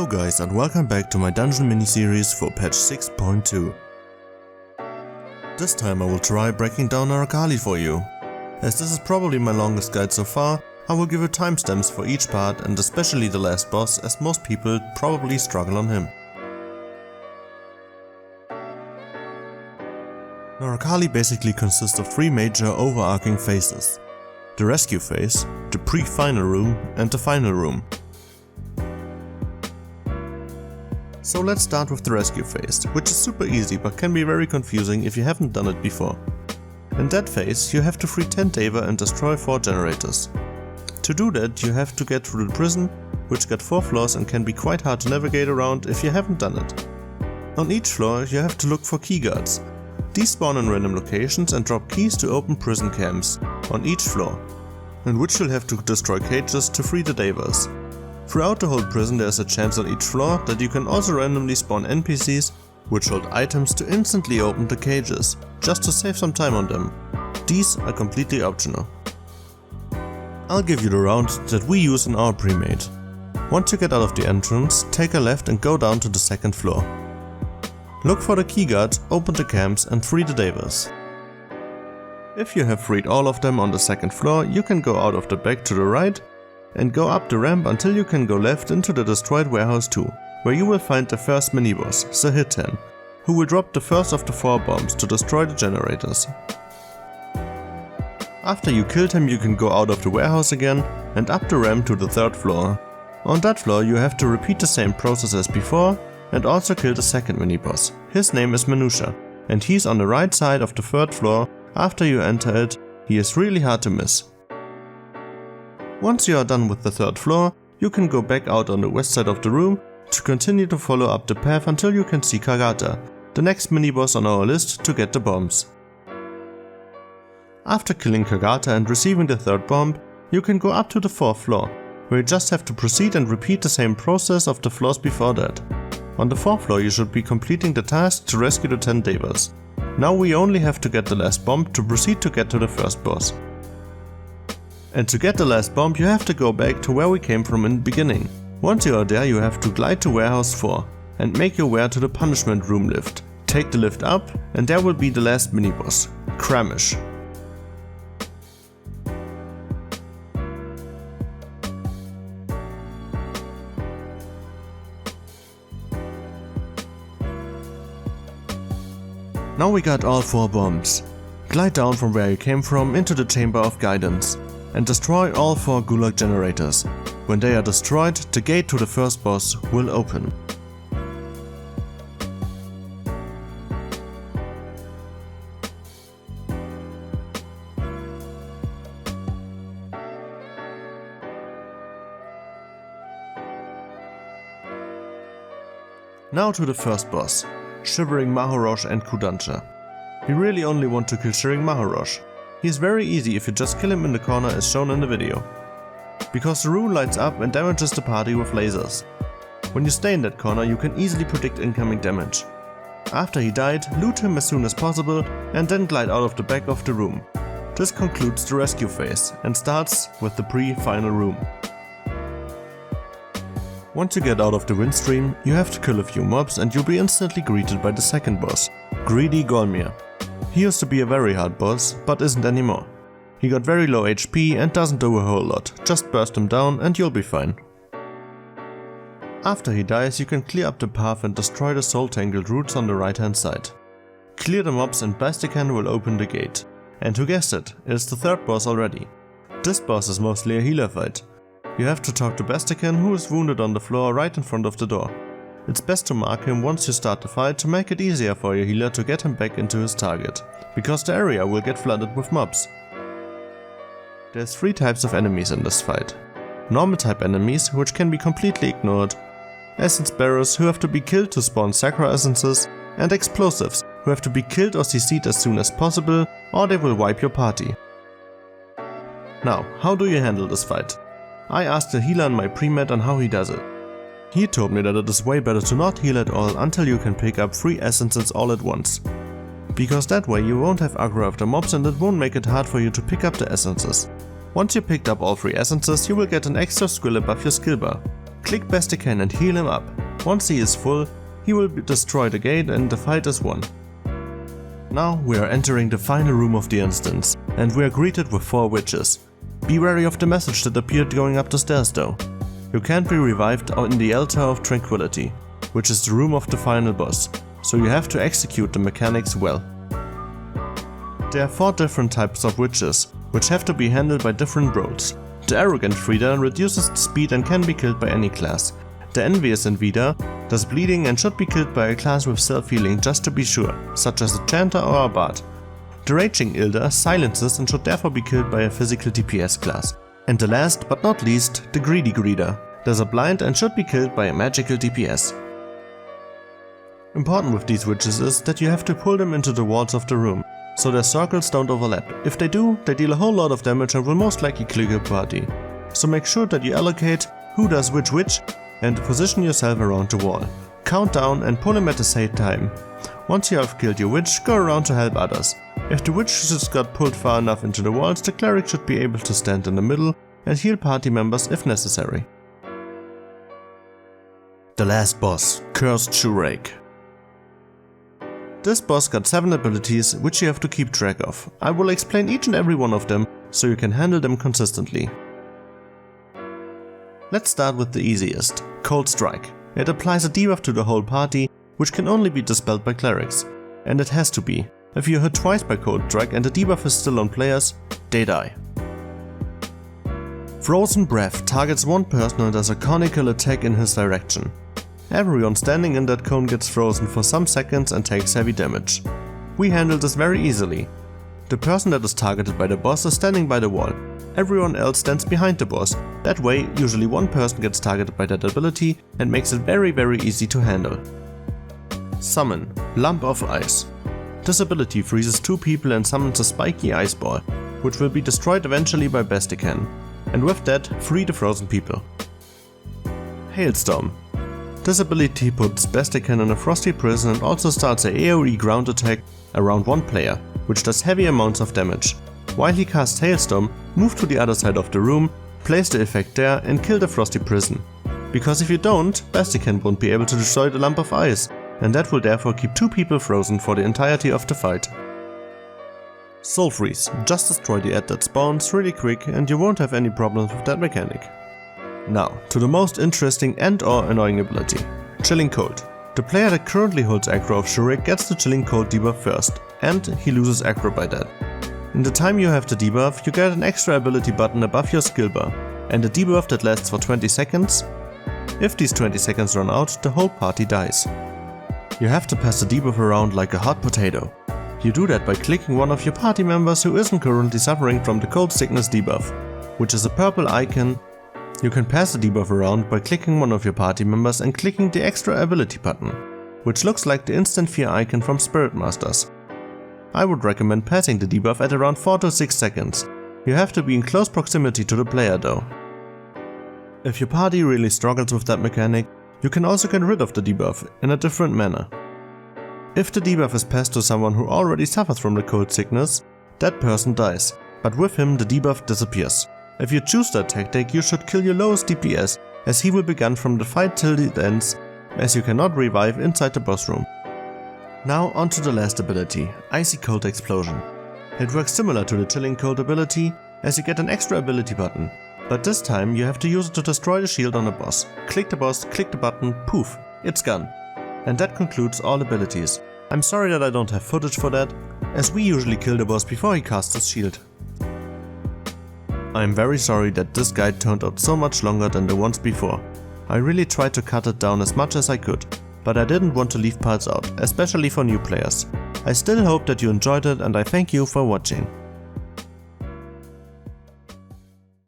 Hello guys and welcome back to my dungeon miniseries for patch 6.2. This time I will try breaking down Narakkalli for you. As this is probably my longest guide so far, I will give you timestamps for each part and especially the last boss, as most people probably struggle on him. Narakkalli basically consists of three major overarching phases: the rescue phase, the pre-final room and the final room. So let's start with the rescue phase, which is super easy but can be very confusing if you haven't done it before. In that phase you have to free 10 Deva and destroy 4 generators. To do that you have to get through the prison, which got 4 floors and can be quite hard to navigate around if you haven't done it. On each floor you have to look for key guards. These spawn in random locations and drop keys to open prison camps on each floor, in which you'll have to destroy cages to free the Devas. Throughout the whole prison there is a chance on each floor that you can also randomly spawn NPCs which hold items to instantly open the cages, just to save some time on them. These are completely optional. I'll give you the route that we use in our pre-made. Once you get out of the entrance, take a left and go down to the second floor. Look for the key guards, open the camps and free the Devas. If you have freed all of them on the second floor, you can go out of the back to the right and go up the ramp until you can go left into the destroyed warehouse 2, where you will find the first mini-boss, the Hitan, who will drop the first of the 4 bombs to destroy the generators. After you killed him you can go out of the warehouse again and up the ramp to the 3rd floor. On that floor you have to repeat the same process as before and also kill the second mini-boss. His name is Manusha and he's on the right side of the 3rd floor. After you enter it, he is really hard to miss. Once you are done with the 3rd floor, you can go back out on the west side of the room to continue to follow up the path until you can see Kagata, the next mini-boss on our list, to get the bombs. After killing Kagata and receiving the 3rd bomb, you can go up to the 4th floor, where you just have to proceed and repeat the same process of the floors before that. On the 4th floor you should be completing the task to rescue the 10 Devas. Now we only have to get the last bomb to proceed to get to the first boss. And to get the last bomb you have to go back to where we came from in the beginning. Once you are there you have to glide to warehouse 4 and make your way to the punishment room lift. Take the lift up and there will be the last mini-boss, Kramish. Now we got all 4 bombs. Glide down from where you came from into the Chamber of Guidance and destroy all 4 Gulag generators. When they are destroyed, the gate to the first boss will open. Now to the first boss, Shivering Mahorosh and Kudancha. We really only want to kill Shivering Mahorosh. He is very easy if you just kill him in the corner as shown in the video, because the rune lights up and damages the party with lasers. When you stay in that corner you can easily predict incoming damage. After he died, loot him as soon as possible and then glide out of the back of the room. This concludes the rescue phase and starts with the pre-final room. Once you get out of the windstream, you have to kill a few mobs and you'll be instantly greeted by the second boss, Greedy Golmir. He used to be a very hard boss, but isn't anymore. He got very low HP and doesn't do a whole lot, just burst him down and you'll be fine. After he dies you can clear up the path and destroy the soul tangled roots on the right hand side. Clear the mobs and Bastion will open the gate. And who guessed it, it's the 3rd boss already. This boss is mostly a healer fight. You have to talk to Bastion, who is wounded on the floor right in front of the door. It's best to mark him once you start the fight to make it easier for your healer to get him back into his target, because the area will get flooded with mobs. There's 3 types of enemies in this fight. Normal type enemies, which can be completely ignored, essence bearers who have to be killed to spawn Sakura essences, and explosives who have to be killed or CC'd as soon as possible or they will wipe your party. Now, how do you handle this fight? I asked the healer in my pre-med on how he does it. He told me that it is way better to not heal at all until you can pick up 3 essences all at once. Because that way you won't have aggro after mobs and it won't make it hard for you to pick up the essences. Once you picked up all 3 essences, you will get an extra skill above your skill bar. Click Bastion and heal him up. Once he is full, he will be destroyed again and the fight is won. Now we are entering the final room of the instance, and we are greeted with 4 witches. Be wary of the message that appeared going up the stairs though. You can't be revived in the Altar of Tranquility, which is the room of the final boss, so you have to execute the mechanics well. There are 4 different types of witches, which have to be handled by different roles. The Arrogant Frida reduces the speed and can be killed by any class. The Envious Invida does bleeding and should be killed by a class with self-healing just to be sure, such as a Chanter or a Bard. The Raging Ilda silences and should therefore be killed by a physical DPS class. And the last but not least, the Greedy Greeder does a blind and should be killed by a magical DPS. Important with these witches is that you have to pull them into the walls of the room, so their circles don't overlap. If they do, they deal a whole lot of damage and will most likely kill your party. So make sure that you allocate who does which witch and position yourself around the wall. Count down and pull him at the same time. Once you have killed your witch, go around to help others. If the witch just got pulled far enough into the walls, the cleric should be able to stand in the middle and heal party members if necessary. The last boss, Cursed Shoerake. This boss got 7 abilities which you have to keep track of. I will explain each and every one of them so you can handle them consistently. Let's start with the easiest, Cold Strike. It applies a debuff to the whole party, which can only be dispelled by clerics. And it has to be. If you're hit twice by Cold Strike and the debuff is still on players, they die. Frozen Breath targets one person and does a conical attack in his direction. Everyone standing in that cone gets frozen for some seconds and takes heavy damage. We handle this very easily. The person that is targeted by the boss is standing by the wall. Everyone else stands behind the boss. That way, usually one person gets targeted by that ability and makes it very easy to handle. Summon, Lump of Ice. This ability freezes 2 people and summons a spiky ice ball, which will be destroyed eventually by Bastion, and with that, free the frozen people. Hailstorm. This ability puts Bastion in a frosty prison and also starts a AoE ground attack around one player, which does heavy amounts of damage. While he casts Hailstorm, move to the other side of the room, place the effect there and kill the frosty prison. Because if you don't, Bastion won't be able to destroy the lump of ice, and that will therefore keep 2 people frozen for the entirety of the fight. Soul Freeze. Just destroy the ad that spawns really quick and you won't have any problems with that mechanic. Now, to the most interesting and/or annoying ability, Chilling Cold. The player that currently holds aggro of Shoerake gets the Chilling Cold debuff first, and he loses aggro by that. In the time you have the debuff, you get an extra ability button above your skill bar, and a debuff that lasts for 20 seconds. If these 20 seconds run out, the whole party dies. You have to pass the debuff around like a hot potato. You do that by clicking one of your party members who isn't currently suffering from the cold sickness debuff, which is a purple icon. You can pass the debuff around by clicking one of your party members and clicking the extra ability button, which looks like the instant fear icon from Spirit Masters. I would recommend passing the debuff at around 4 to 6 seconds. You have to be in close proximity to the player though. If your party really struggles with that mechanic, you can also get rid of the debuff in a different manner. If the debuff is passed to someone who already suffers from the cold sickness, that person dies, but with him the debuff disappears. If you choose that tactic, you should kill your lowest DPS, as he will be gone from the fight till it ends, as you cannot revive inside the boss room. Now onto the last ability, Icy Cold Explosion. It works similar to the Chilling Cold ability, as you get an extra ability button, but this time you have to use it to destroy the shield on the boss. Click the boss, click the button, poof, it's gone. And that concludes all abilities. I'm sorry that I don't have footage for that, as we usually kill the boss before he casts his shield. I'm very sorry that this guide turned out so much longer than the ones before. I really tried to cut it down as much as I could, but I didn't want to leave parts out, especially for new players. I still hope that you enjoyed it and I thank you for watching.